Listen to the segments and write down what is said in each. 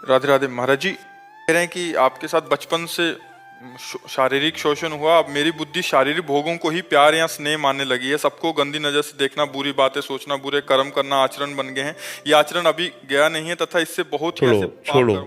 राधे राधे। महाराज जी कह रहे हैं कि आपके साथ बचपन से शारीरिक शोषण हुआ, अब मेरी बुद्धि शारीरिक भोगों को ही प्यार या स्नेह मानने लगी है, सबको गंदी नजर से देखना, बुरी बातें सोचना, बुरे कर्म करना आचरण बन गए हैं। ये आचरण अभी गया नहीं है तथा इससे बहुत ही ऐसे छोड़ो पाप छोड़ो कर्म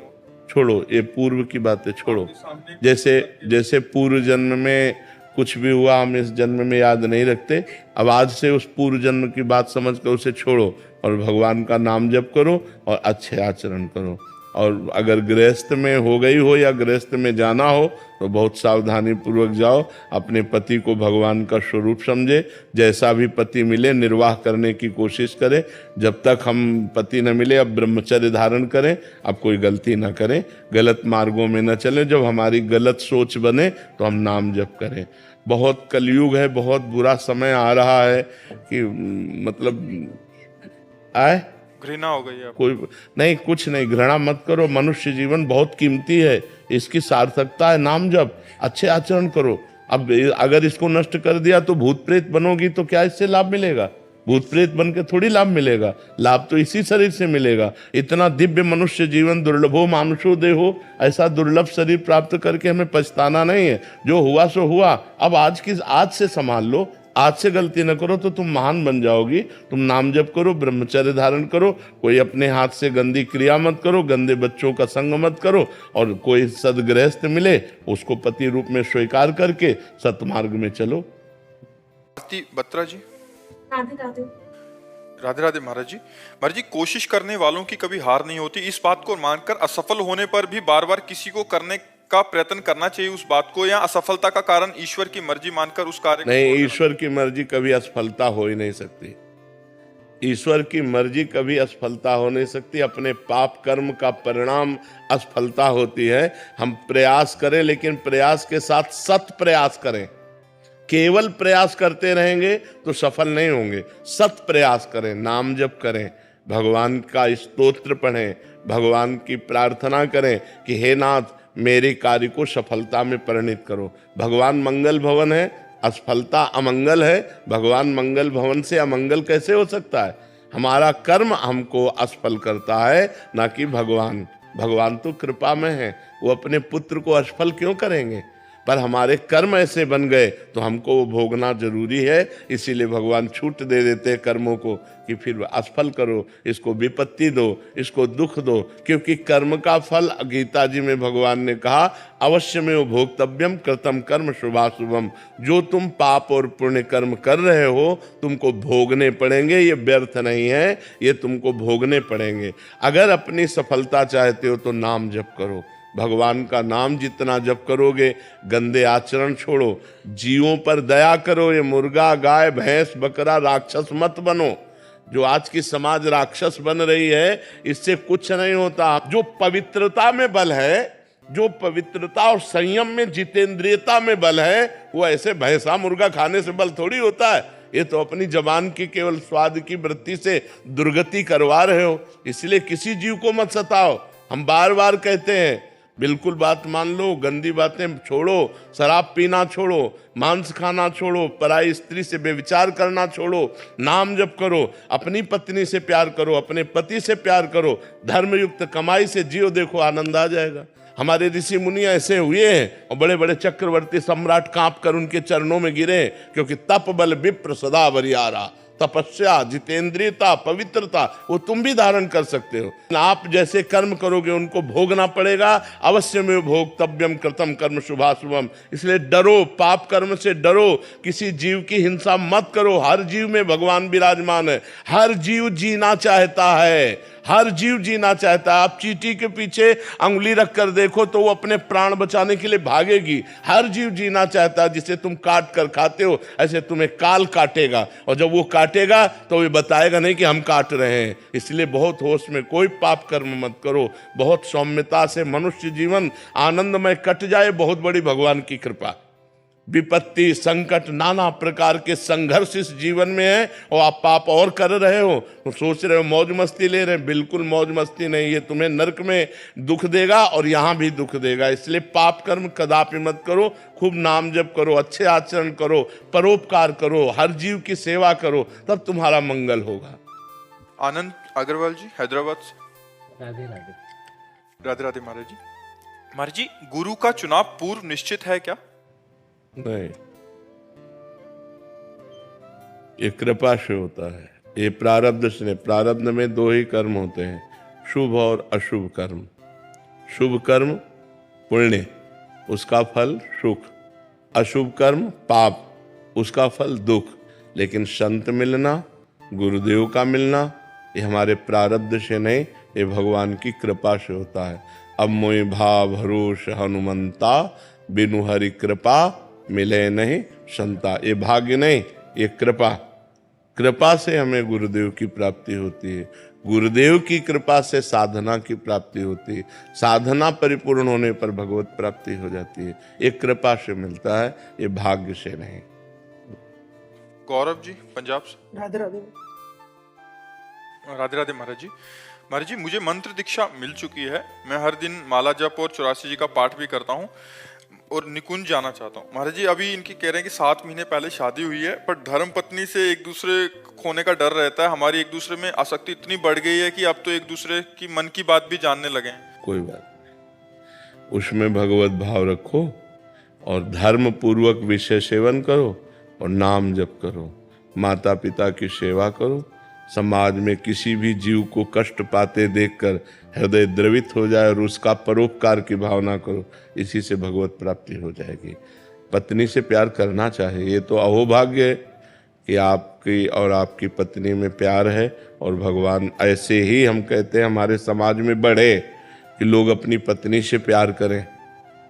छोड़ो, ये पूर्व की बातें छोड़ो। आपके सामने जैसे जैसे पूर्व जन्म में कुछ भी हुआ हम इस जन्म में याद नहीं रखते। अब आज से उस पूर्व जन्म की बात समझ कर उसे छोड़ो और भगवान का नाम जप करो और अच्छे आचरण करो। और अगर गृहस्थ में हो गई हो या गृहस्थ में जाना हो तो बहुत सावधानी पूर्वक जाओ। अपने पति को भगवान का स्वरूप समझे, जैसा भी पति मिले निर्वाह करने की कोशिश करें। जब तक हम पति न मिले अब ब्रह्मचर्य धारण करें, अब कोई गलती ना करें, गलत मार्गों में न चलें। जब हमारी गलत सोच बने तो हम नाम जप करें। बहुत कलयुग है, बहुत बुरा समय आ रहा है कि मतलब आए घृणा हो गई है आपको। कोई नहीं, कुछ नहीं, घृणा मत करो। मनुष्य जीवन बहुत कीमती है, इसकी सार्थकता है नाम जप, अच्छे आचरण करो। अब अगर इसको नष्ट कर दिया तो भूत प्रेत बनोगी तो क्या इससे लाभ मिलेगा? भूत प्रेत बन के थोड़ी लाभ मिलेगा, लाभ तो इसी शरीर से मिलेगा। इतना दिव्य मनुष्य जीवन, दुर्लभो मानुषो देहो, ऐसा दुर्लभ शरीर प्राप्त करके हमें पछताना नहीं है। जो हुआ सो हुआ, अब आज से संभाल लो, आज से गलती न करो तो तुम महान बन जाओगी। तुम नाम जप करो, ब्रह्मचर्य धारण करो, कोई अपने हाथ से गंदी क्रिया मत करो, गंदे बच्चों का संग मत करो, और कोई सदगृहस्थ मिले उसको पति रूप में स्वीकार करके सतमार्ग में चलो। आरती बत्रा जी। राधे राधे। राधे राधे। महाराज जी कोशिश करने वालों की कभी हार नहीं होती, इस बात को मानकर असफल होने पर भी बार बार किसी को करने का प्रयत्न करना चाहिए उस बात को, या असफलता का कारण ईश्वर की मर्जी मानकर उस कार्य को नहीं, छोड़ देना? ईश्वर की मर्जी कभी असफलता हो ही नहीं सकती। ईश्वर की मर्जी कभी असफलता हो नहीं सकती। अपने पाप कर्म का परिणाम असफलता होती है। हम प्रयास करें, लेकिन प्रयास के साथ सत प्रयास करें। केवल प्रयास करते रहेंगे तो सफल नहीं होंगे। सत प्रयास करें, नाम जप करें, भगवान का स्तोत्र पढ़ें, भगवान की प्रार्थना करें कि हे नाथ मेरे कार्य को सफलता में परिणित करो। भगवान मंगल भवन है, असफलता अमंगल है। भगवान मंगल भवन से अमंगल कैसे हो सकता है? हमारा कर्म हमको असफल करता है, ना कि भगवान। भगवान तो कृपा में है, वो अपने पुत्र को असफल क्यों करेंगे? पर हमारे कर्म ऐसे बन गए तो हमको वो भोगना जरूरी है। इसीलिए भगवान छूट दे देते हैं कर्मों को कि फिर असफल करो, इसको विपत्ति दो, इसको दुख दो। क्योंकि कर्म का फल, गीता जी में भगवान ने कहा, अवश्य में वो भोक्तव्यम कृतम कर्म शुभाशुभम। जो तुम पाप और पुण्य कर्म कर रहे हो तुमको भोगने पड़ेंगे, ये व्यर्थ नहीं है, ये तुमको भोगने पड़ेंगे। अगर अपनी सफलता चाहते हो तो नाम जप करो। भगवान का नाम जितना जप करोगे, गंदे आचरण छोड़ो, जीवों पर दया करो। ये मुर्गा, गाय, भैंस, बकरा राक्षस मत बनो। जो आज की समाज राक्षस बन रही है, इससे कुछ नहीं होता। जो पवित्रता में बल है, जो पवित्रता और संयम में, जितेंद्रियता में बल है, वो ऐसे भैंसा मुर्गा खाने से बल थोड़ी होता है। ये तो अपनी जबान की केवल स्वाद की वृत्ति से दुर्गति करवा रहे हो। इसलिए किसी जीव को मत सताओ। हम बार बार कहते हैं, बिल्कुल बात मान लो, गंदी बातें छोड़ो, शराब पीना छोड़ो, मांस खाना छोड़ो, पराई स्त्री से बेविचार करना छोड़ो, नाम जप करो, अपनी पत्नी से प्यार करो, अपने पति से प्यार करो, धर्मयुक्त कमाई से जियो, देखो आनंद आ जाएगा। हमारे ऋषि मुनि ऐसे हुए हैं और बड़े बड़े चक्रवर्ती सम्राट कांप कर उनके चरणों में गिरे, क्योंकि तप बल विप्र सदा बरियारा। तपस्या, जितेंद्रियता, पवित्रता वो तुम भी धारण कर सकते हो। आप जैसे कर्म करोगे उनको भोगना पड़ेगा। अवश्य में भोक्तव्यम कृतम कर्म शुभाशुभम। इसलिए डरो, पाप कर्म से डरो, किसी जीव की हिंसा मत करो। हर जीव में भगवान विराजमान है। हर जीव जीना चाहता है, हर जीव जीना चाहता है। आप चींटी के पीछे अंगुली रख कर देखो तो वो अपने प्राण बचाने के लिए भागेगी। हर जीव जीना चाहता है। जिसे तुम काट कर खाते हो, ऐसे तुम्हें काल काटेगा, और जब वो काटेगा तो ये बताएगा नहीं कि हम काट रहे हैं। इसलिए बहुत होश में, कोई पाप कर्म मत करो। बहुत सौम्यता से मनुष्य जीवन आनंदमय कट जाए, बहुत बड़ी भगवान की कृपा। विपत्ति, संकट, नाना प्रकार के संघर्ष इस जीवन में है, और आप पाप और कर रहे हो तो सोच रहे हो मौज मस्ती ले रहे हैं। बिल्कुल मौज मस्ती नहीं, ये तुम्हें नरक में दुख देगा और यहाँ भी दुख देगा। इसलिए पाप कर्म कदापि मत करो। खूब नाम जप करो, अच्छे आचरण करो, परोपकार करो, हर जीव की सेवा करो, तब तुम्हारा मंगल होगा। आनंद अग्रवाल जी, हैदराबाद से। राधे राधे। राधे राधे महाराज जी। महाराज जी, गुरु का चुनाव पूर्व निश्चित है क्या? नहीं, ये कृपा से होता है, ये प्रारब्ध से। प्रारब्ध में दो ही कर्म होते हैं, शुभ और अशुभ कर्म। शुभ कर्म पुण्य, उसका फल सुख। अशुभ कर्म पाप, उसका फल दुख। लेकिन संत मिलना, गुरुदेव का मिलना, ये हमारे प्रारब्ध से नहीं, ये भगवान की कृपा से होता है। अब मोहि भाव भरोस हनुमंता, बिनु हरि कृपा मिले नहीं संता। ये भाग्य नहीं, ये कृपा। कृपा से हमें गुरुदेव की प्राप्ति होती है, गुरुदेव की कृपा से साधना की प्राप्ति होती है, साधना परिपूर्ण होने पर भगवत प्राप्ति हो जाती है। ये कृपा से मिलता है, ये भाग्य से नहीं। गौरव जी, पंजाब से। राधे राधे। राधे राधे महाराज जी। महाराज जी, मुझे मंत्र दीक्षा मिल चुकी है। मैं हर दिन माला जप और 84 जी का पाठ भी करता हूँ और निकुंज जाना चाहता हूँ। महाराज जी, अभी इनकी कह रहे हैं कि 7 महीने पहले शादी हुई है, पर धर्म पत्नी से एक दूसरे खोने का डर रहता है। हमारी एक दूसरे में आसक्ति इतनी बढ़ गई है कि अब तो एक दूसरे की मन की बात भी जानने लगे हैं। कोई बात नहीं, उसमें भगवत भाव रखो और धर्म पूर्वक विषय सेवन करो और नाम जप करो, माता पिता की सेवा करो। समाज में किसी भी जीव को कष्ट पाते देखकर हृदय द्रवित हो जाए और उसका परोपकार की भावना करो, इसी से भगवत प्राप्ति हो जाएगी। पत्नी से प्यार करना चाहिए, ये तो अहोभाग्य है कि आपकी और आपकी पत्नी में प्यार है। और भगवान ऐसे ही, हम कहते हैं, हमारे समाज में बढ़े कि लोग अपनी पत्नी से प्यार करें,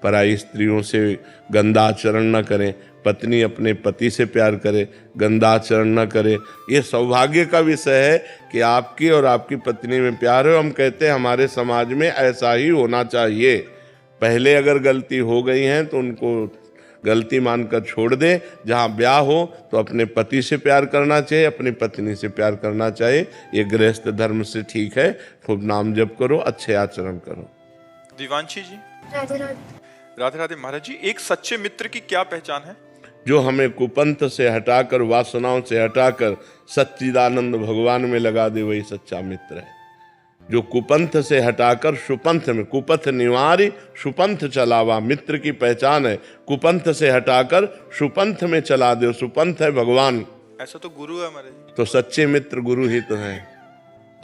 पराई स्त्रियों से गंदा आचरण न करें, पत्नी अपने पति से प्यार करे, गंदा आचरण न करे। ये सौभाग्य का विषय है कि आपकी और आपकी पत्नी में प्यार है। हम कहते हैं हमारे समाज में ऐसा ही होना चाहिए। पहले अगर गलती हो गई है तो उनको गलती मानकर छोड़ दें। जहाँ ब्याह हो तो अपने पति से प्यार करना चाहिए, अपनी पत्नी से प्यार करना चाहिए। ये गृहस्थ धर्म से ठीक है। खूब नाम जप करो, अच्छे आचरण करो। दिवांशी जी। राधे राधे। राधे राधे महाराज जी, एक सच्चे मित्र की क्या पहचान है? जो हमें कुपंथ से हटाकर, वासनाओं से हटाकर सच्चिदानंद भगवान में लगा दे, वही सच्चा मित्र है। जो कुपंथ से हटाकर सुपंथ में, कुपथ निवारी सुपंथ चलावा, मित्र की पहचान है। कुपंथ से हटाकर सुपंथ में चला दे, सुपंथ है भगवान। ऐसा तो गुरु है हमारे। तो सच्चे मित्र गुरु ही तो हैं,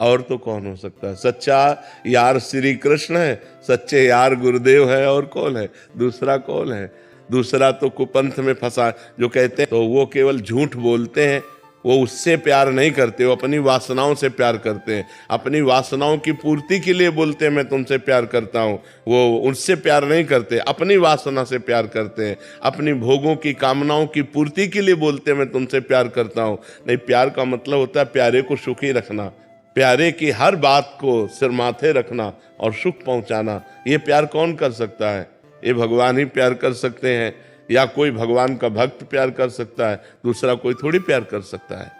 और तो कौन हो सकता है? सच्चा यार श्री कृष्ण है, सच्चे यार गुरुदेव है, और कौन है? दूसरा कौन है? दूसरा तो कुपंथ में फंसा, जो कहते हैं तो वो केवल झूठ बोलते हैं। वो उससे प्यार नहीं करते, वो अपनी वासनाओं से प्यार करते हैं। अपनी वासनाओं की पूर्ति के लिए बोलते हैं मैं तुमसे प्यार करता हूँ, वो उनसे प्यार नहीं करते, अपनी वासना से प्यार करते हैं। अपनी भोगों की कामनाओं की पूर्ति के लिए बोलते हैं मैं तुमसे प्यार करता हूँ। नहीं, प्यार का मतलब होता है प्यारे को सुखी रखना, प्यारे की हर बात को सिर माथे रखना और सुख पहुंचाना। ये प्यार कौन कर सकता है? ये भगवान ही प्यार कर सकते हैं, या कोई भगवान का भक्त प्यार कर सकता है, दूसरा कोई थोड़ी प्यार कर सकता है।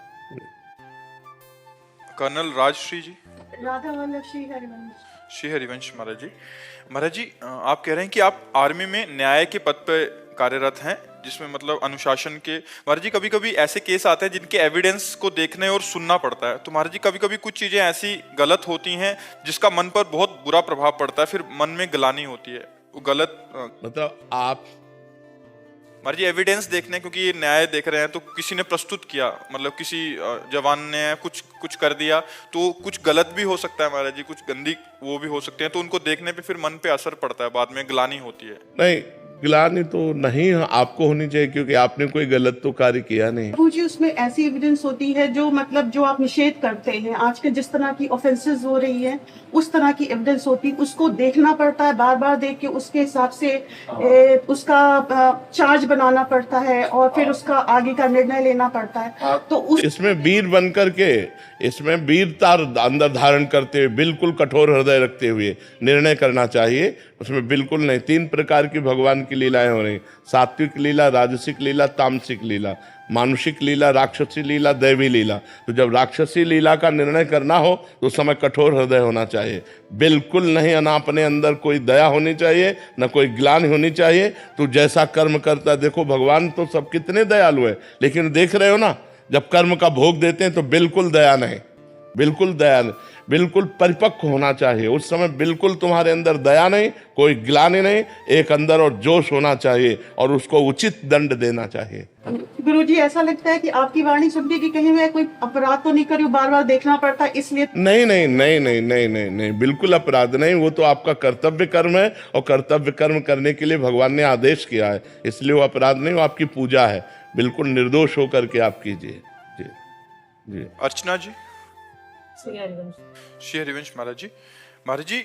कर्नल राजश्री जी। राधा वल्लभ श्री हरिवंश। श्री हरिवंश महाराज जी। महाराज जी, आप कह रहे हैं कि आप आर्मी में न्याय के पद पे कार्यरत हैं, जिसमें मतलब अनुशासन के। महाराज जी, कभी कभी ऐसे केस आते हैं जिनके एविडेंस को देखने और सुनना पड़ता है। तो महाराज जी, कभी कभी कुछ चीजें ऐसी गलत होती हैं जिसका मन पर बहुत बुरा प्रभाव पड़ता है, फिर मन में ग्लानि होती है। वो गलत मतलब आप महाराज जी एविडेंस देखने, क्योंकि ये न्याय देख रहे हैं, तो किसी ने प्रस्तुत किया, मतलब किसी जवान ने कुछ कर दिया, तो कुछ गलत भी हो सकता है महाराज जी, कुछ गंदी वो भी हो सकते हैं, तो उनको देखने पे फिर मन पे असर पड़ता है, बाद में ग्लानि होती है। नहीं, गिलानी तो नहीं आपको होनी चाहिए, क्योंकि आपने कोई गलत तो कार्य किया नहीं। प्रभु जी, उसमें ऐसी एविडेंस होती है जो मतलब जो आप निषेध करते हैं, आज के जिस तरह की ऑफेंसेस हो रही है उस तरह की एविडेंस होती है, उसको देखना पड़ता है, बार बार देख के उसके हिसाब से उसका चार्ज बनाना पड़ता है और फिर उसका आगे का निर्णय लेना पड़ता है। तो इसमें वीर बन करके, इसमें वीरता अंदर धारण करते हुए, बिल्कुल कठोर हृदय रखते हुए निर्णय करना चाहिए। उसमें बिल्कुल नहीं। 3 प्रकार की भगवान की लीलाएं हो रही, सात्विक लीला, राजसिक लीला, तामसिक लीला, मानुषिक लीला, राक्षसी लीला, दैवी लीला। तो जब राक्षसी लीला का निर्णय करना हो तो उस समय कठोर हृदय होना चाहिए, बिल्कुल नहीं। ना अपने अंदर कोई दया होनी चाहिए, न कोई ग्लानि होनी चाहिए। तो जैसा कर्म करता, देखो भगवान तो सब कितने दयालु है, लेकिन देख रहे हो ना, जब कर्म का भोग देते हैं तो बिल्कुल दया नहीं, बिल्कुल दया, बिल्कुल परिपक्व होना चाहिए। उस समय बिल्कुल तुम्हारे अंदर दया नहीं, कोई ग्लानि नहीं, एक अंदर और जोश होना चाहिए और उसको उचित दंड देना चाहिए। गुरुजी, ऐसा लगता है कि आपकी वाणी सुन के कि कहीं मैं कोई अपराध तो नहीं करूं, बार बार देखना पड़ता है इसलिए। नहीं नहीं नहीं नहीं नहीं नहीं नहीं, बिल्कुल अपराध नहीं। वो तो आपका कर्तव्य कर्म है और कर्तव्य कर्म करने के लिए भगवान ने आदेश किया है, इसलिए वो अपराध नहीं, वो आपकी पूजा है। बिल्कुल निर्दोष होकर के आप कीजिए। जी जी। अर्चना जी। श्री हरिवंश। श्री हरिवंश महाराज जी,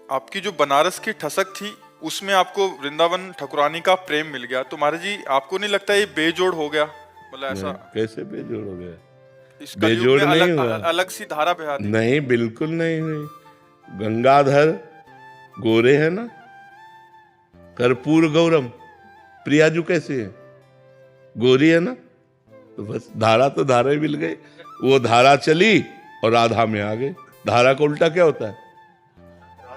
आपकी जो बनारस की ठसक थी उसमें आपको वृंदावन ठाकुरानी का प्रेम मिल गया, तो महाराज जी आपको नहीं लगता ये बेजोड़ हो गया? मतलब ऐसा कैसे बेजोड़ हो गया? इस कलयुग बेजोड़ में नहीं हुआ। अलग सी धारा बहा दी। नहीं, बिल्कुल नहीं, नहीं। गंगाधर गोरे है ना, कर्पूर गौरम, प्रियाजू कैसे है? गोरी है ना, तो बस धारा तो धारा ही मिल गई। वो धारा चली और राधा में आ गई। धारा का उल्टा क्या होता है?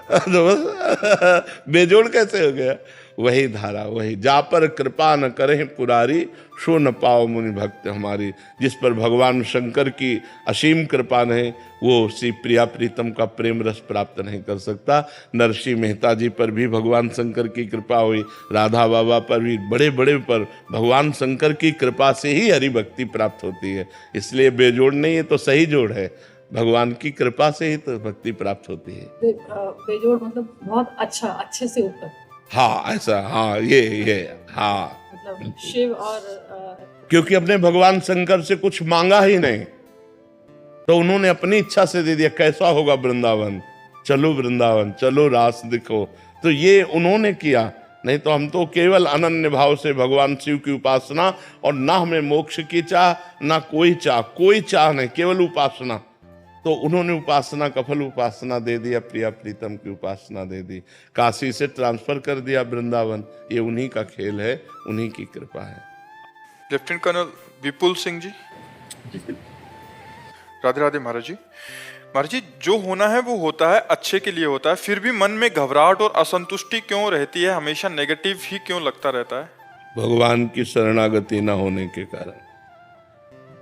तो बस बेजोड़ कैसे हो गया? वही धारा, वही जा पर कृपा न करें पुरारी, सो न पाओ मुनि भक्त हमारी। जिस पर भगवान शंकर की असीम कृपा नहीं, वो श्री प्रिया प्रीतम का प्रेम रस प्राप्त नहीं कर सकता। नरसिंह मेहता जी पर भी भगवान शंकर की कृपा हुई, राधा बाबा पर भी, बड़े बड़े पर भगवान शंकर की कृपा से ही हरि भक्ति प्राप्त होती है। इसलिए बेजोड़ नहीं है, तो सही जोड़ है। भगवान की कृपा से ही तो भक्ति प्राप्त होती है। बेजोड़ मतलब बहुत अच्छा, अच्छे से ऊपर। हाँ ऐसा, हाँ ये हाँ, मतलब शिव और क्योंकि अपने भगवान शंकर से कुछ मांगा ही नहीं, तो उन्होंने अपनी इच्छा से दे दिया। कैसा होगा वृंदावन, चलो वृंदावन, चलो रास दिखो, तो ये उन्होंने किया। नहीं तो हम तो केवल अनन्य भाव से भगवान शिव की उपासना, और ना हमें मोक्ष की चाह, ना कोई चाह नहीं, केवल उपासना। तो उन्होंने उपासना का फल उपासना दे दिया, प्रिया प्रीतम की उपासना दे दी, काशी से ट्रांसफर कर दिया वृंदावन। ये उन्हीं का खेल है, उन्हीं की कृपा है। लेफ्टिनेंट कर्नल विपुल सिंह जी। राधे राधे महाराज जी, जो होना है वो होता है, अच्छे के लिए होता है, फिर भी मन में घबराहट और असंतुष्टि क्यों रहती है? हमेशा नेगेटिव ही क्यों लगता रहता है? भगवान की शरणागति न होने के कारण।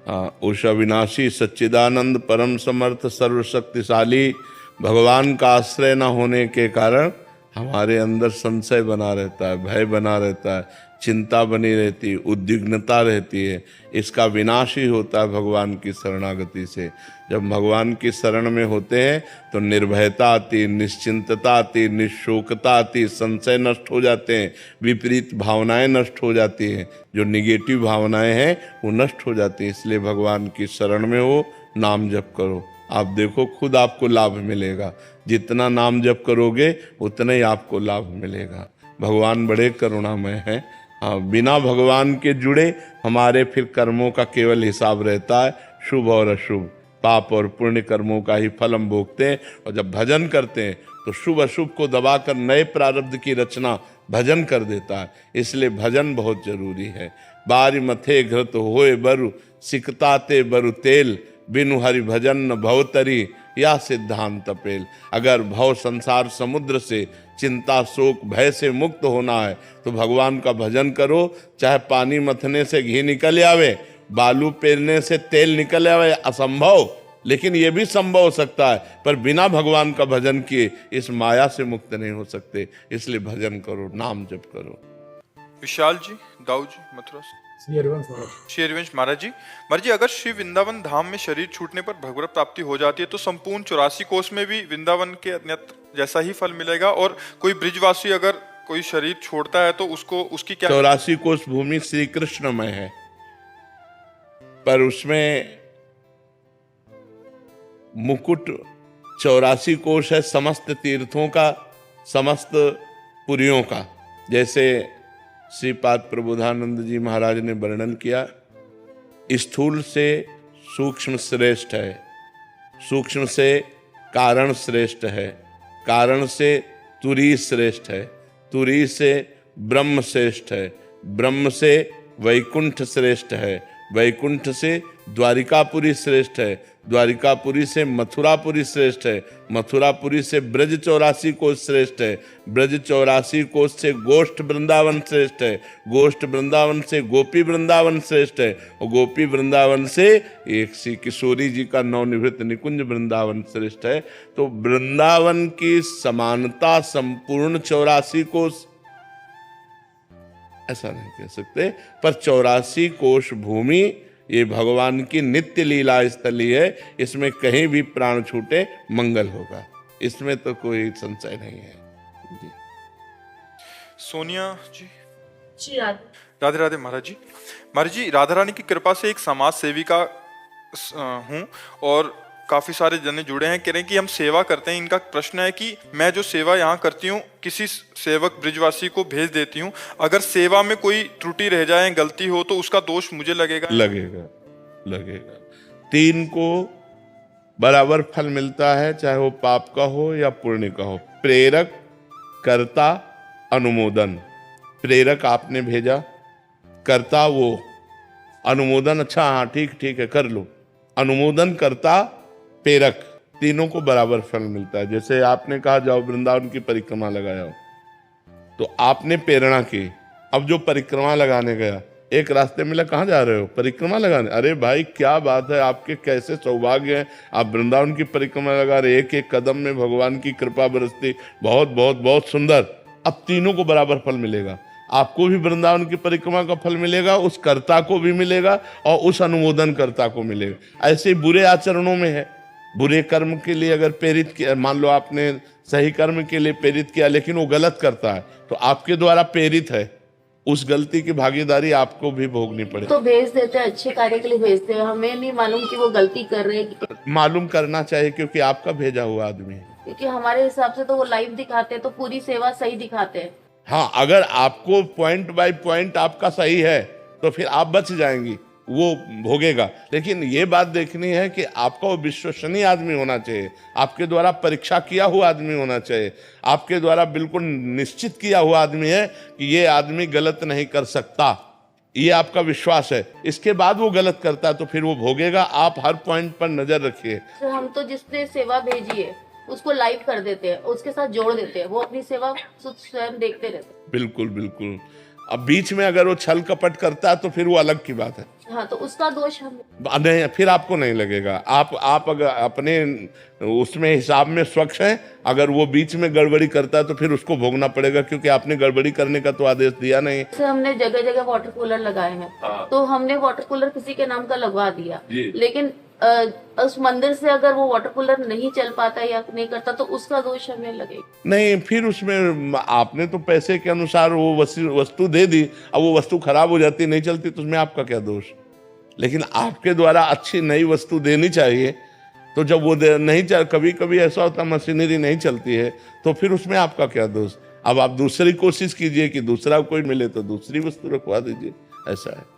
हाँ, उष अविनाशी सच्चिदानंद परम समर्थ सर्वशक्तिशाली भगवान का आश्रय न होने के कारण हमारे अंदर संशय बना रहता है, भय बना रहता है, चिंता बनी रहती है, उद्विग्नता रहती है। इसका विनाश ही होता है भगवान की शरणागति से। जब भगवान की शरण में होते हैं तो निर्भयता आती, निश्चिंतता आती, निशोकता आती, संशय नष्ट हो जाते हैं, विपरीत भावनाएं नष्ट हो जाती हैं, जो निगेटिव भावनाएं हैं वो नष्ट हो जाती हैं। इसलिए भगवान की शरण में हो, नाम जप करो, आप देखो खुद आपको लाभ मिलेगा। जितना नाम जप करोगे उतना ही आपको लाभ मिलेगा। भगवान बड़े करुणामय हैं। हाँ, बिना भगवान के जुड़े हमारे फिर कर्मों का केवल हिसाब रहता है, शुभ और अशुभ, पाप और पुण्य कर्मों का ही फल हम भोगते हैं। और जब भजन करते हैं तो शुभ अशुभ को दबाकर नए प्रारब्ध की रचना भजन कर देता है। इसलिए भजन बहुत जरूरी है। बारी मथे घृत होए बरु, सिकताते बरु तेल, बिनु हरि भजन न भवतरी, या सिद्धांत पेल। अगर भव संसार समुद्र से, चिंता शोक भय से मुक्त होना है तो भगवान का भजन करो। चाहे पानी मथने से घी निकल आवे, बालू पेरने से तेल निकल आवे, असंभव, लेकिन ये भी संभव हो सकता है। पर बिना भगवान का भजन किए इस माया से मुक्त नहीं हो सकते। इसलिए भजन करो, नाम जप करो। विशाल जी, दाऊ जी, मथुरा से। श्री हरिवंश महाराज जी, अगर श्री वृंदावन धाम में शरीर छूटने पर भगवत प्राप्ति हो जाती है तो संपूर्ण 84 कोष में भी वृंदावन के अन्यत्र जैसा ही फल मिलेगा? और कोई ब्रिजवासी अगर कोई शरीर छोड़ता है तो उसको उसकी क्या? 84 कोष भूमि श्री कृष्णमय है, पर उसमें मुकुट 84 कोष है समस्त तीर्थों का, समस्त पुरियों का। जैसे श्रीपाद प्रबोधानंद जी महाराज ने वर्णन किया, स्थूल से सूक्ष्म श्रेष्ठ है, सूक्ष्म से कारण श्रेष्ठ है, कारण से तुरी श्रेष्ठ है, तुरी से ब्रह्म श्रेष्ठ है, ब्रह्म से वैकुंठ श्रेष्ठ है, वैकुंठ से द्वारिकापुरी श्रेष्ठ है, द्वारिकापुरी से मथुरापुरी श्रेष्ठ है, मथुरापुरी से ब्रज 84 कोष श्रेष्ठ है, ब्रज 84 कोष से गोष्ठ वृंदावन श्रेष्ठ है, गोष्ठ वृंदावन से गोपी वृंदावन श्रेष्ठ है, और गोपी वृंदावन से एक श्री किशोरी जी का नवनिवृत्त निकुंज वृंदावन श्रेष्ठ है। तो वृंदावन की समानता संपूर्ण 84 कोष ऐसा नहीं कह सकते, पर 84 कोष भूमि ये भगवान की नित्य लीला स्थली है, इसमें कहीं भी प्राण छूटे मंगल होगा, इसमें तो कोई संशय नहीं है जी। सोनिया जी। जी राधे। राधे राधे महाराज जी राधा रानी की कृपा से एक समाज सेविका हूँ और काफी सारे जने जुड़े हैं, कह रहे हैं कि हम सेवा करते हैं। इनका प्रश्न है कि मैं जो सेवा यहाँ करती हूँ किसी सेवक ब्रिजवासी को भेज देती हूँ, अगर सेवा में कोई त्रुटि रह जाए, गलती हो तो उसका दोष मुझे लगेगा? लगेगा। 3 को बराबर फल मिलता है, चाहे वो पाप का हो या पुण्य का हो। प्रेरक, कर्ता, अनुमोदन। प्रेरक आपने भेजा, कर्ता वो, अनुमोदन अच्छा हाँ ठीक है कर लो, अनुमोदन करता प्रेरक, तीनों को बराबर फल मिलता है। जैसे आपने कहा जाओ वृंदावन की परिक्रमा लगाओ, तो आपने प्रेरणा की, अब जो परिक्रमा लगाने गया एक रास्ते मिला, कहाँ जा रहे हो? परिक्रमा लगाने। अरे भाई क्या बात है, आपके कैसे सौभाग्य है, आप वृंदावन की परिक्रमा लगा रहे, एक एक कदम में भगवान की कृपा बरसती, बहुत बहुत बहुत सुंदर। अब तीनों को बराबर फल मिलेगा, आपको भी वृंदावन की परिक्रमा का फल मिलेगा, उस कर्ता को भी मिलेगा और उस अनुमोदन कर्ता को मिलेगा। ऐसे बुरे आचरणों में है, बुरे कर्म के लिए अगर प्रेरित किया, मान लो आपने सही कर्म के लिए प्रेरित किया लेकिन वो गलत करता है, तो आपके द्वारा प्रेरित है, उस गलती की भागीदारी आपको भी भोगनी पड़े। तो भेज देते हैं, अच्छे कार्य के लिए भेजते हैं, हमें नहीं मालूम कि वो गलती कर रहे हैं। मालूम करना चाहिए क्योंकि आपका भेजा हुआ आदमी है, क्योंकि हमारे हिसाब से तो वो लाइव दिखाते हैं, तो पूरी सेवा सही दिखाते हैं। हाँ, अगर आपको पॉइंट बाय पॉइंट आपका सही है तो फिर आप बच जाएंगी, वो भोगेगा। लेकिन ये बात देखनी है कि आपका वो विश्वसनीय आदमी होना चाहिए, आपके द्वारा परीक्षा किया हुआ आदमी होना चाहिए, आपके द्वारा बिल्कुल निश्चित किया हुआ आदमी है कि ये आदमी गलत नहीं कर सकता, ये आपका विश्वास है। इसके बाद वो गलत करता है तो फिर वो भोगेगा। आप हर पॉइंट पर नजर रखिए। तो हम तो जिसने सेवा भेजी है उसको लाइव कर देते हैं, उसके साथ जोड़ देते हैं, वो अपनी सेवा स्वयं देखते रहते हैं। बिल्कुल। अब बीच में अगर वो छल कपट करता है तो फिर वो अलग की बात है। हाँ, तो उसका दोष हम नहीं, फिर आपको नहीं लगेगा। आप अगर अपने उसमें हिसाब में स्वच्छ हैं, अगर वो बीच में गड़बड़ी करता है तो फिर उसको भोगना पड़ेगा, क्योंकि आपने गड़बड़ी करने का तो आदेश दिया नहीं। जैसे हमने जगह जगह वाटर कूलर लगाए हैं, तो हमने वाटर कूलर किसी के नाम का लगवा दिया, लेकिन उस मंदिर से अगर वो वाटर कूलर नहीं चल पाता या नहीं करता तो उसका दोष हमें लगेगा नहीं। फिर उसमें आपने तो पैसे के अनुसार वो वस्तु दे दी, अब वो वस्तु खराब हो जाती, नहीं चलती, तो उसमें आपका क्या दोष? लेकिन आपके द्वारा अच्छी नई वस्तु देनी चाहिए, तो जब वो नहीं चल, कभी कभी ऐसा होता मशीनरी नहीं चलती है, तो फिर उसमें आपका क्या दोष? अब आप दूसरी कोशिश कीजिए कि दूसरा कोई मिले तो दूसरी वस्तु रखवा दीजिए, ऐसा है।